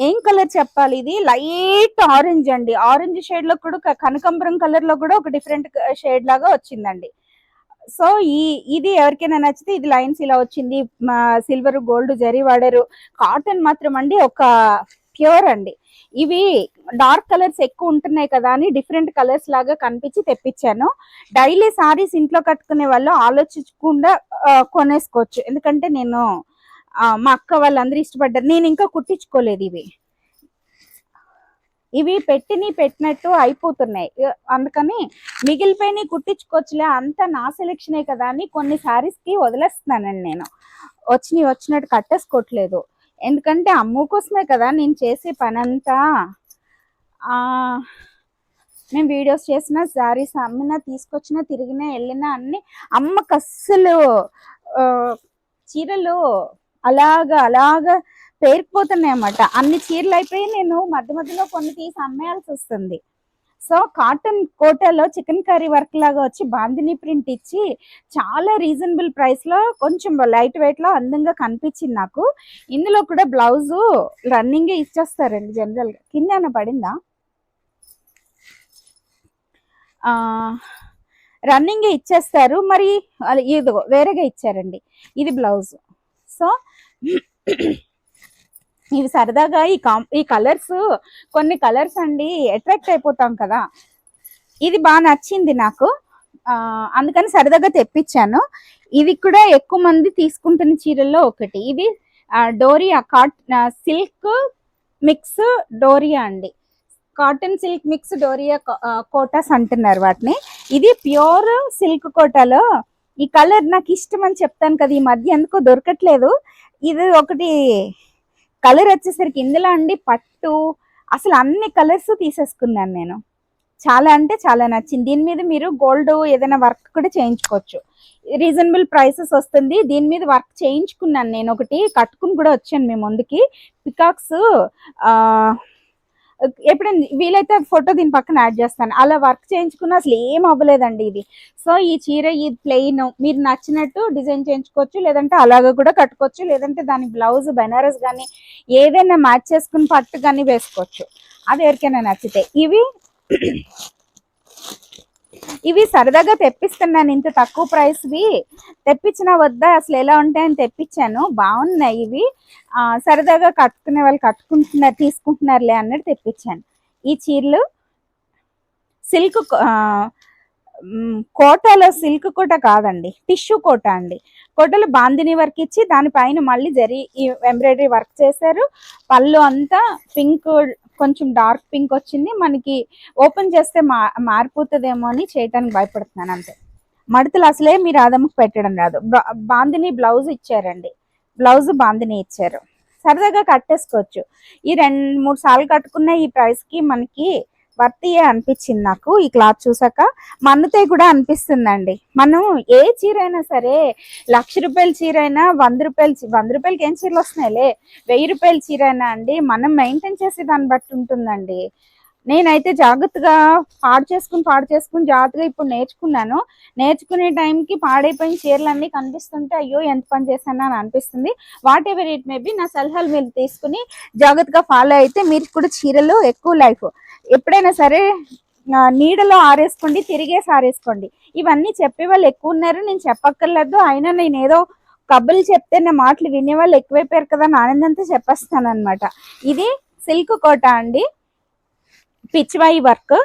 ఏం కలర్ చెప్పాలి, ఇది లైట్ ఆరెంజ్ అండి. ఆరెంజ్ షేడ్ లో కూడా, కనకాంబరం కలర్ లో కూడా ఒక డిఫరెంట్ షేడ్ లాగా వచ్చిందండి. సో ఇది ఎవరికైనా నచ్చితే, ఇది లైన్స్ ఇలా వచ్చింది, సిల్వర్ గోల్డ్ జరీ వాడారు. కాటన్ మాత్రం అండి ఒక ప్యూర్ అండి. ఇవి డార్క్ కలర్స్ ఎక్కువ ఉంటున్నాయి కదా అని డిఫరెంట్ కలర్స్ లాగా కనిపించి తెప్పించాను. డైలీ సారీస్ ఇంట్లో కట్టుకునే వాళ్ళు ఆలోచించకుండా కొనేసుకోవచ్చు, ఎందుకంటే నేను మా అక్క వాళ్ళందరూ ఇష్టపడ్డారు. నేను ఇంకా కుట్టించుకోలేదు, ఇవి పెట్టినట్టు అయిపోతున్నాయి, అందుకని మిగిలిపోయి కుట్టించుకోవచ్చులే, అంతా నా సెలెక్షనే కదా అని కొన్ని సారీస్ కి వదిలేస్తున్నానండి. నేను వచ్చినట్టు కట్టేసుకోవట్లేదు, ఎందుకంటే అమ్ము కోసమే కదా నేను చేసే పనంతా. మేము వీడియోస్ చేసినా, సారీస్ అమ్మినా, తీసుకొచ్చినా, తిరిగినా, వెళ్ళినా అన్ని అమ్మకు అస్సలు చీరలు అలాగా పేరుకుపోతున్నాయి అన్నమాట. అన్ని చీరలు అయిపోయి నేను మధ్య మధ్యలో కొన్ని తీసి అమ్మేయాల్సి వస్తుంది. సో కాటన్ కోటాలో చికెన్ కర్రీ వర్క్ లాగా వచ్చి బాందిని ప్రింట్ ఇచ్చి చాలా రీజనబుల్ ప్రైస్ లో కొంచెం లైట్ వెయిట్ లో అందంగా కనిపించింది నాకు. ఇందులో కూడా బ్లౌజ్ రన్నింగ్ ఇచ్చేస్తారండి జనరల్ గా. కింద పడిందా? రన్నింగ్ ఇచ్చేస్తారు. మరి ఇదిగో వేరేగా ఇచ్చారండి. ఇది బ్లౌజ్. సో ఇవి సరదాగా ఈ కలర్స్, కొన్ని కలర్స్ అండి అట్రాక్ట్ అయిపోతాం కదా. ఇది బాగా నచ్చింది నాకు, అందుకని సరదాగా తెప్పించాను. ఇది కూడా ఎక్కువ మంది తీసుకుంటున్న చీరల్లో ఒకటి. ఇది డోరియా సిల్క్ మిక్స్ డోరియా అండి. Cotton silk mix doria Kotas అంటున్నారు వాటిని. ఇది ప్యూర్ సిల్క్ కోటాలో ఈ కలర్ నాకు ఇష్టం అని చెప్తాను కదా, ఈ మధ్య ఎందుకో దొరకట్లేదు. ఇది ఒకటి కలర్ వచ్చేసరికి ఇందులో అండి పట్టు అసలు అన్ని కలర్స్ తీసేసుకున్నాను నేను. చాలా అంటే చాలా నచ్చింది. దీని మీద మీరు గోల్డ్ ఏదైనా వర్క్ కూడా చేయించుకోవచ్చు. రీజనబుల్ ప్రైసెస్ వస్తుంది. దీని మీద వర్క్ చేయించుకున్నాను నేను, ఒకటి కట్టుకుని కూడా వచ్చాను మీ ముందుకి. పికాక్స్ ఎప్పుడైనా వీలైతే ఫోటో దీని పక్కన యాడ్ చేస్తాను. అలా వర్క్ చేయించుకున్న అసలు ఏం అవ్వలేదండి ఇది. సో ఈ చీర ఈ ప్లెయిన్ మీరు నచ్చినట్టు డిజైన్ చేయించుకోవచ్చు, లేదంటే అలాగ కూడా కట్టుకోవచ్చు, లేదంటే దాని బ్లౌజ్ బెనారస్ కానీ ఏదైనా మ్యాచ్ చేసుకుని పట్టు కానీ వేసుకోవచ్చు, అది ఎవరికైనా నచ్చితే. ఇవి సరదాగా తెప్పిస్తున్నాను, ఇంత తక్కువ ప్రైస్వి తెప్పించినా వద్దా అసలు ఎలా ఉంటాయని తెప్పించాను. బాగున్నాయి ఇవి, సరదాగా కట్టుకునే వాళ్ళు కట్టుకుంటున్నారు, తీసుకుంటున్నారులే అన్నట్టు తెప్పించాను. ఈ చీరలు సిల్క్ కోటాలో సిల్క్ కోట కాదండి, టిష్యూ కోట అండి. కోటలో బాందిని వర్క్ ఇచ్చి దానిపైన మళ్ళీ ఎంబ్రాయిడరీ వర్క్ చేశారు. పళ్ళు అంతా పింక్, కొంచెం డార్క్ పింక్ వచ్చింది. మనకి ఓపెన్ చేస్తే మారిపోతుందేమో అని చేయటానికి భయపడుతున్నాను అంతే. మడతలు అసలే మీరు ఆదమ్మకు పెట్టడం రాదు. బాందిని బ్లౌజ్ ఇచ్చారండి, బ్లౌజ్ బాందిని ఇచ్చారు. సరదాగా కట్టేసుకోవచ్చు. ఈ 2-3 సార్లు కట్టుకున్న ఈ ప్రైస్కి మనకి వర్తియే అనిపించింది నాకు. ఈ క్లాత్ చూసాక మన్నుతే కూడా అనిపిస్తుందండి. మనం ఏ చీర అయినా సరే, 1,00,000 రూపాయల చీర అయినా, 100 రూపాయలకి ఏం చీరలు వస్తున్నాయిలే, 1000 రూపాయల చీర అయినా అండి మనం మెయింటైన్ చేసే దాన్ని బట్టి ఉంటుందండి. నేనైతే జాగ్రత్తగా పాడు చేసుకుని జాగ్రత్తగా ఇప్పుడు నేర్చుకున్నాను. నేర్చుకునే టైంకి పాడైపోయిన చీరలన్నీ కనిపిస్తుంటే అయ్యో ఎంత పని చేశాను అని అనిపిస్తుంది. వాట్ ఎవర్ ఇట్ మేబీ, నా సలహాలు మీరు తీసుకుని జాగ్రత్తగా ఫాలో అయితే మీరు కూడా చీరలు ఎక్కువ లైఫ్. ఎప్పుడైనా సరే నీడలో ఆరేసుకోండి, తిరిగేసి ఆరేసుకోండి. ఇవన్నీ చెప్పే వాళ్ళు ఎక్కువ ఉన్నారు, నేను చెప్పక్కర్లేదు. అయినా నేను ఏదో కబుర్లు చెప్తే నా మాటలు వినేవాళ్ళు ఎక్కువైపోయారు కదా అని ఆనందంతో చెప్పేస్తాను అనమాట. ఇది సిల్క్ కోట అండి, పిచ్వాయి వర్క్,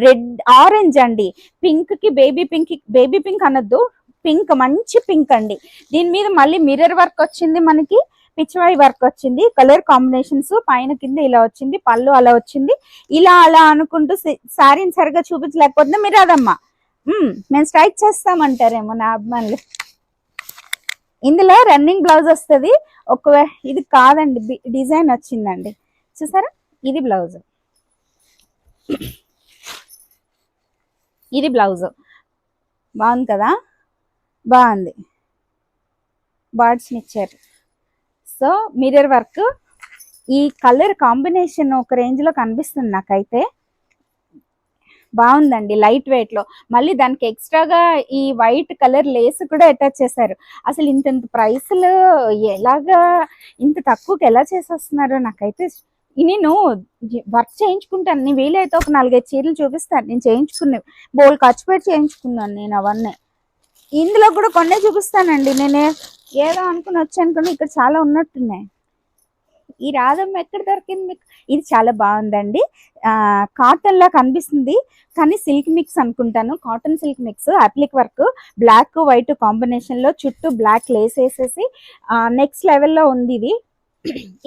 రెడ్ ఆరెంజ్ అండి, పింక్ కి బేబీ పింక్ అనొద్దు, పింక్ మంచి పింక్ అండి. దీని మీద మళ్ళీ మిర్రర్ వర్క్ వచ్చింది, మనకి పిచ్వాయి వర్క్ వచ్చింది. కలర్ కాంబినేషన్స్ పైన కింద ఇలా వచ్చింది, పళ్ళు అలా వచ్చింది. ఇలా అలా అనుకుంటూ శారీని సరిగా చూపించలేకపోతున్నా మీరు అదమ్మా మేము స్ట్రైక్ చేస్తామంటారేమో నా అభిమానులు. ఇందులో రన్నింగ్ బ్లౌజ్ వస్తుంది. ఒకవేళ ఇది కాదండి, డిజైన్ వచ్చిందండి చూసారా, ఇది బ్లౌజ్, ఇది బ్లౌజ్. బాగుంది కదా, బాగుంది, బర్డ్స్ని ఇచ్చారు. సో మిర్రర్ వర్క్, ఈ కలర్ కాంబినేషన్ ఒక రేంజ్లో కనిపిస్తుంది నాకైతే. బాగుందండి, లైట్ వెయిట్ లో. మళ్ళీ దానికి ఎక్స్ట్రాగా ఈ వైట్ కలర్ లేస్ కూడా అటాచ్ చేశారు. అసలు ఇంత ప్రైస్లు ఎలాగా ఇంత తక్కువకి ఎలా చేసేస్తున్నారో నాకైతే. నేను వర్క్ చేయించుకుంటాను, నీ వీలైతే ఒక 4-5 చీరలు చూపిస్తాను నేను చేయించుకున్నవి. బోల్ ఖర్చు పెట్టి చేయించుకున్నాను నేను అవన్నీ. ఇందులో కూడా కొన్నే చూపిస్తానండి. నేను ఏదో అనుకుని వచ్చానుకోండి, ఇక్కడ చాలా ఉన్నట్టున్నాయి. ఈ రాధమ్మ ఎక్కడ దొరికింది మీకు? ఇది చాలా బాగుందండి, కాటన్ లా కనిపిస్తుంది కానీ సిల్క్ మిక్స్ అనుకుంటాను. Cotton silk mix, applique work, black white combination లో చుట్టూ బ్లాక్ లేస్ వేసేసి నెక్స్ట్ లెవెల్లో ఉంది. ఇది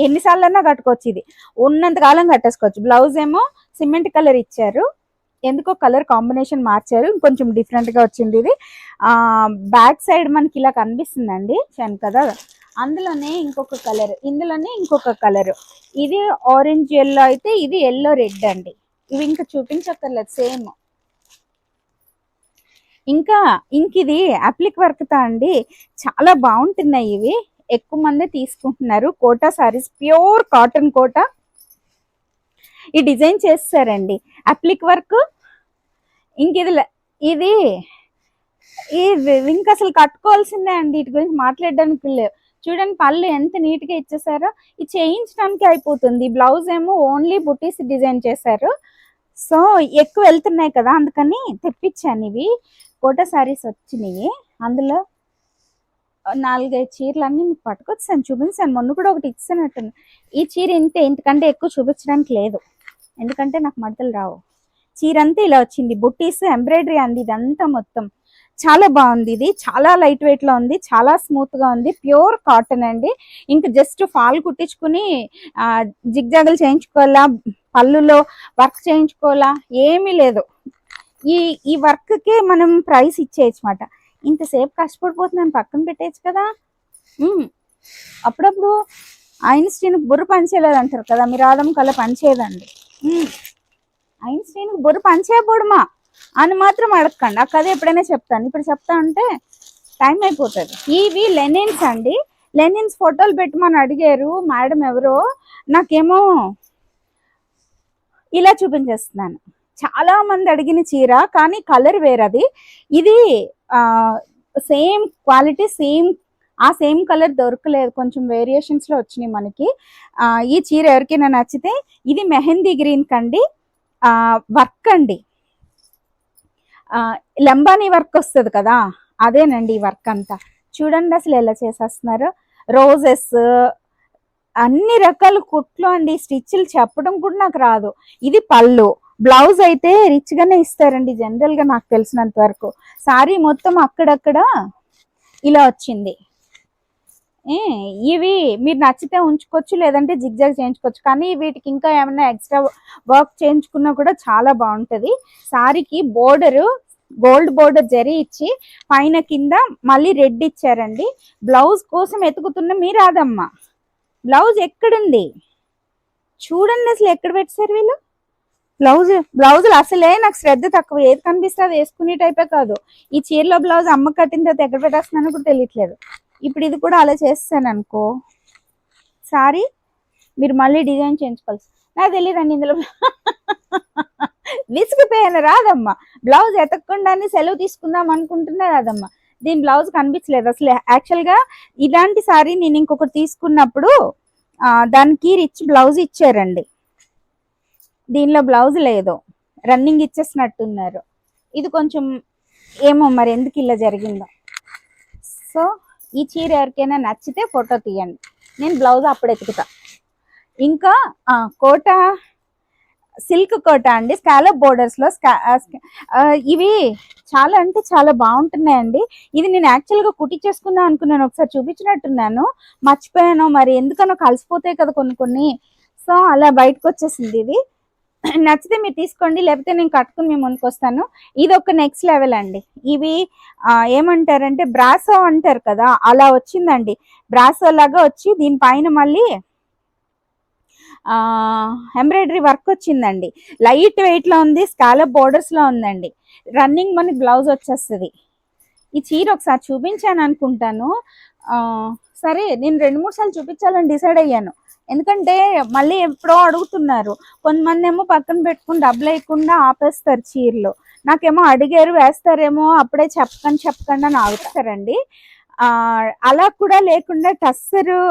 ఎన్నిసార్లు అన్నా కట్టుకోవచ్చు, ఇది ఉన్నంత కాలం కట్టేసుకోవచ్చు. బ్లౌజ్ ఏమో సిమెంట్ కలర్ ఇచ్చారు, ఎందుకో కలర్ కాంబినేషన్ మార్చారు, కొంచెం డిఫరెంట్ గా వచ్చింది. ఇది బ్యాక్ సైడ్ మనకి ఇలా కనిపిస్తుందండి కదా, అందులోనే ఇంకొక కలర్, ఇందులోనే ఇంకొక కలర్. ఇది ఆరెంజ్ ఎల్లో అయితే ఇది ఎల్లో రెడ్ అండి. ఇవి ఇంకా చూపించక్కర్లేదు, సేమ్. ఇంకా ఇది అప్లిక్ వర్క్ తో అండి చాలా బాగుంటున్నాయి ఇవి. ఎక్కువ మంది తీసుకుంటున్నారు. Kota saris, pure cotton Kota. ఈ డిజైన్ చేస్తారండి, అప్లిక్ వర్క్. ఇంక ఇది ఇంక అసలు కట్టుకోవాల్సిందే అండి, వీటి గురించి మాట్లాడడానికి లేవు. చూడండి పళ్ళు ఎంత నీట్ గా ఇచ్చేసారో, ఇది చేయించడానికి అయిపోతుంది. బ్లౌజ్ ఏమో ఓన్లీ బుటీస్ డిజైన్ చేశారు. సో ఎక్కువ వెళ్తున్నాయి కదా, అందుకని తెప్పించాను. ఇవి కోటా సారీస్ వచ్చినాయి. అందులో 4-5 చీరలు అన్ని మీకు పట్టుకొచ్చాను, చూపించాను. మొన్న కూడా ఒకటి ఇచ్చినట్టు. ఈ చీర ఇంతకంటే ఎక్కువ చూపించడానికి లేదు, ఎందుకంటే నాకు మడతలు రావు. చీర అంతా ఇలా వచ్చింది, బుట్టీస్ ఎంబ్రాయిడరీ అండి ఇదంతా మొత్తం. చాలా బాగుంది. ఇది చాలా లైట్ వెయిట్ లో ఉంది, చాలా స్మూత్ గా ఉంది, ప్యూర్ కాటన్ అండి. ఇంకా జస్ట్ ఫాల్ కుట్టించుకుని జిగ్జాగులు చేయించుకోవాలా, పళ్ళులో వర్క్ చేయించుకోవాలా, ఏమీ లేదు. ఈ వర్క్ కి మనం ప్రైస్ ఇచ్చేయచ్చు మాట. ఇంతసేపు కష్టపడిపోతున్నాను, పక్కన పెట్టేయచ్చు కదా. అప్పుడప్పుడు ఐన్స్టీన్ బుర్ర పనిచేయలేదు అంటారు కదా, మీ రాధం కల్లా పనిచేయదండి. ఐన్స్టీన్ బుర్ర పనిచేయకూడమా అని మాత్రం అడగండి, ఆ కథ ఎప్పుడైనా చెప్తాను. ఇప్పుడు చెప్తా అంటే టైం అయిపోతుంది. ఇవి లెనిన్స్ అండి, లెనిన్స్ ఫోటోలు పెట్టమని అడిగారు మేడం ఎవరో, నాకేమో ఇలా చూపించేస్తున్నాను. చాలా మంది అడిగిన చీర, కానీ కలర్ వేరది. ఇది సేమ్ క్వాలిటీ, సేమ్ కలర్ దొరకలేదు, కొంచెం వేరియేషన్స్ లో వచ్చినాయి మనకి. ఈ చీర ఎవరికైనా నచ్చితే, ఇది మెహందీ గ్రీన్ కండి, వర్క్ అండి, లంబానీ వర్క్ వస్తుంది కదా, అదేనండి ఈ వర్క్ అంతా. చూడండి అసలు ఎలా చేసేస్తున్నారు, రోజెస్, అన్ని రకాల కుట్లు అండి. స్టిచ్లు చెప్పడం కూడా నాకు రాదు. ఇది పళ్ళు, బ్లౌజ్ అయితే రిచ్ గానే ఇస్తారండి జనరల్ గా, నాకు తెలిసినంత వరకు. సారీ మొత్తం అక్కడక్కడ ఇలా వచ్చింది. ఇవి మీరు నచ్చితే ఉంచుకోవచ్చు, లేదంటే జిగ్జాగ్ చేయించుకోవచ్చు. కానీ వీటికి ఇంకా ఏమైనా ఎక్స్ట్రా వర్క్ చేయించుకున్నా కూడా చాలా బాగుంటది. సారీకి బోర్డరు గోల్డ్ బోర్డర్ జరీ ఇచ్చి పైన కింద మళ్ళీ రెడ్ ఇచ్చారండి. బ్లౌజ్ కోసం ఎతుకుతున్న మీ రాదమ్మ, బ్లౌజ్ ఎక్కడుంది చూడండి, అసలు ఎక్కడ పెట్టారు వీళ్ళు బ్లౌజులు. అసలే నాకు శ్రద్ధ తక్కువ, ఏది కనిపిస్తే అది వేసుకునే టైపే కాదు. ఈ చీరలో బ్లౌజ్ అమ్మ కట్టిన తర్వాత ఎక్కడ పెట్టేస్తున్నానో కూడా తెలియట్లేదు. ఇప్పుడు ఇది కూడా అలా చేస్తాను అనుకో, సారీ మీరు మళ్ళీ డిజైన్ చేయించుకోవాలి. నాకు తెలియదండి ఇందులో విసిగిపోయాను. రాదమ్మ, బ్లౌజ్ ఎతకకుండానే సెలవు తీసుకుందాం అనుకుంటున్నా, రాదమ్మ దీని బ్లౌజ్ కనిపించలేదు అసలు. యాక్చువల్గా ఇలాంటి సారీ నేను ఇంకొకటి తీసుకున్నప్పుడు దానికి రిచ్ బ్లౌజ్ ఇచ్చారండి, దీనిలో బ్లౌజ్ లేదు, రన్నింగ్ ఇచ్చేసినట్టున్నారు. ఇది కొంచెం ఏమో మరి ఎందుకు ఇలా జరిగిందో. సో ఈ చీర ఎవరికైనా నచ్చితే ఫోటో తీయండి, నేను బ్లౌజ్ అప్పుడు ఎతుకుతా. ఇంకా కోటా సిల్క్ కోటా అండి, స్కాలప్ బోర్డర్స్ లో. ఇవి చాలా అంటే చాలా బాగుంటున్నాయండి. ఇది నేను యాక్చువల్గా కుట్టించేసుకుందాం అనుకున్నాను, ఒకసారి చూపించినట్టున్నాను, మర్చిపోయాను మరి, ఎందుకనో కలిసిపోతాయి కదా కొన్ని. సో అలా బయటకు వచ్చేసింది. ఇది నచ్చితే మీరు తీసుకోండి, లేకపోతే నేను కట్టుకుని మీ ముందుకు వస్తాను. ఇది ఒక నెక్స్ట్ లెవెల్ అండి. ఇవి ఏమంటారంటే బ్రాసో అంటారు కదా, అలా వచ్చిందండి. బ్రాసో లాగా వచ్చి దీనిపైన మళ్ళీ ఎంబ్రాయిడరీ వర్క్ వచ్చిందండి. లైట్ వెయిట్ లో ఉంది, స్కాలప్ బోర్డర్స్ లో ఉందండి. రన్నింగ్ మనకి బ్లౌజ్ వచ్చేస్తుంది. ఈ చీర ఒకసారి చూపించాను అనుకుంటాను. సరే నేను 2-3 సార్లు చూపించాలని డిసైడ్ అయ్యాను, ఎందుకంటే మళ్ళీ ఎప్పుడో అడుగుతున్నారు. కొంతమంది ఏమో పక్కన పెట్టుకుని డబ్బులు వేయకుండా ఆపేస్తారు చీరలు. నాకేమో అడిగారు వేస్తారేమో, అప్పుడే చెప్పకండి అని ఆగుతారండి. అలా కూడా లేకుండా టస్సరు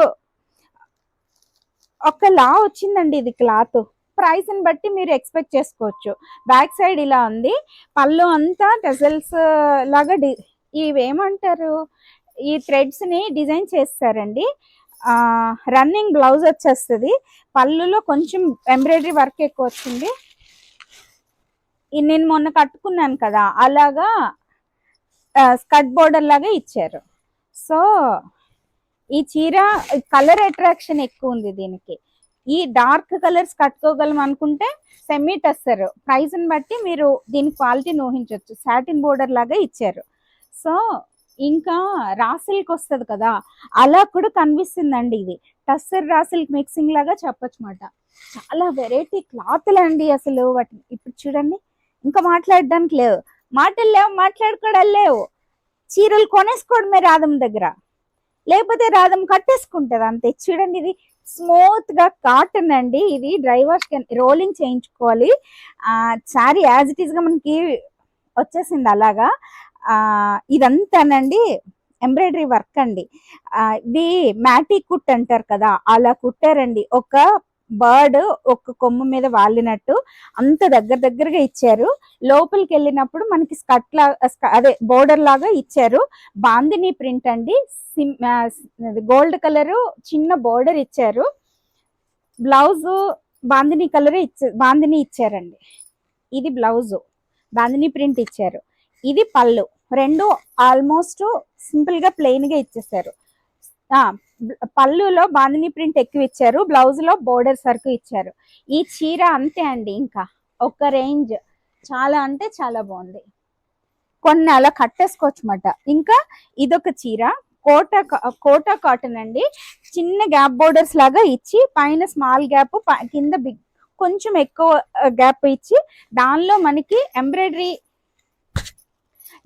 ఒకలా వచ్చిందండి. ఇది క్లాత్ ప్రైస్ ని బట్టి మీరు ఎక్స్పెక్ట్ చేసుకోవచ్చు. బ్యాక్ సైడ్ ఇలా ఉంది, పళ్ళు అంతా టెజల్స్ లాగా ఇవేమంటారు, ఈ థ్రెడ్స్ ని డిజైన్ చేస్తారండి. రన్నింగ్ బ్లౌజ్ వచ్చేస్తుంది, పళ్ళులో కొంచెం ఎంబ్రాయిడరీ వర్క్ ఎక్కువ వచ్చింది. నేను మొన్న కట్టుకున్నాను కదా, అలాగా స్కర్ట్ బోర్డర్ లాగా ఇచ్చారు. సో ఈ చీర కలర్ అట్రాక్షన్ ఎక్కువ ఉంది దీనికి. ఈ డార్క్ కలర్స్ కట్టుకోగలం అనుకుంటే సెమీ టస్సర్, ప్రైస్ ని బట్టి మీరు దీని క్వాలిటీని ఊహించవచ్చు. సాటిన్ బోర్డర్ లాగా ఇచ్చారు. సో ఇంకా రాసిల్క్ వస్తుంది కదా, అలా కూడా కనిపిస్తుందండి. ఇది టస్సర్ రాసిల్క్ మిక్సింగ్ లాగా చెప్పొచ్చు మాట. చాలా వెరైటీ క్లాత్లు అండి అసలు. వాటి ఇప్పుడు చూడండి, ఇంకా మాట్లాడడానికి లేవు, మాటలు లేవు, మాట్లాడుకోవడాలు లేవు, చీరలు కొనేసుకోవడమే రాధం దగ్గర. లేకపోతే రాధం కట్టేసుకుంటది అంతే. చూడండి ఇది స్మూత్ గా కాటన్ అండి. ఇది డ్రై వాష్ రోలింగ్ చేయించుకోవాలి. శారీ యాజ్ ఇట్ ఈస్ గా మనకి వచ్చేసింది అలాగా. ఇదంతానండి ఎంబ్రాయిడరీ వర్క్ అండి. ఇది మ్యాటీ కుట్ అంటారు కదా, అలా కుట్టారండి. ఒక బర్డ్ ఒక కొమ్ము మీద వాలినట్టు అంత దగ్గరగా ఇచ్చారు. లోపలికి వెళ్ళినప్పుడు మనకి స్కర్ట్ లాగా అదే బోర్డర్ లాగా ఇచ్చారు. బాందిని ప్రింట్ అండి. గోల్డ్ కలర్ చిన్న బోర్డర్ ఇచ్చారు. బ్లౌజ్ బాందిని కలర్ బాందిని ఇచ్చారండి. ఇది బ్లౌజ్ బాందిని ప్రింట్ ఇచ్చారు. ఇది పళ్ళు. రెండు ఆల్మోస్ట్ సింపుల్ గా ప్లెయిన్ గా ఇచ్చేసారు. పళ్ళులో బాందిని ప్రింట్ ఎక్కువ ఇచ్చారు, బ్లౌజ్ లో బోర్డర్స్ వరకు ఇచ్చారు. ఈ చీర అంతే అండి, ఇంకా ఒక రేంజ్. చాలా అంటే చాలా బాగుంది. కొన్ని అలా కట్టేసుకోవచ్చు అన్నమాట. ఇంకా ఇదొక చీర కోటా కాటన్ అండి. చిన్న గ్యాప్ బోర్డర్స్ లాగా ఇచ్చి పైన స్మాల్ గ్యాప్, కింద బిగ్ కొంచెం ఎక్కువ గ్యాప్ ఇచ్చి దానిలో మనకి ఎంబ్రాయిడరీ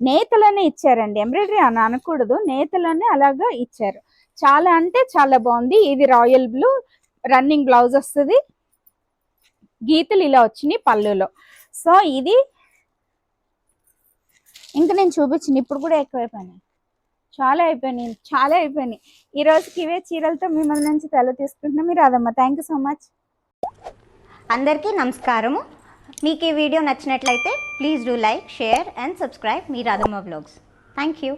నేతలోనే ఇచ్చారండి. ఎంబ్రాయిడరీ అని అనకూడదు, నేతలోనే అలాగా ఇచ్చారు. చాలా అంటే చాలా బాగుంది. ఇది రాయల్ బ్లూ రన్నింగ్ బ్లౌజ్ వస్తుంది. గీతలు ఇలా వచ్చినాయి పళ్ళులో. సో ఇది ఇంకా నేను చూపించింది. ఇప్పుడు కూడా ఎక్కువైపోయినాయి, చాలా అయిపోయినాయి. ఈ రోజుకి ఇవే చీరలతో మిమ్మల్ని నుంచి తెల్ల తీసుకుంటున్నాం. మీరు అదమ్మా. Thank you so much. అందరికీ నమస్కారము. మీకు ఈ వీడియో నచ్చినట్లయితే please do like, share and subscribe మీ రాధమ్మ వ్లాగ్స్. Thank you.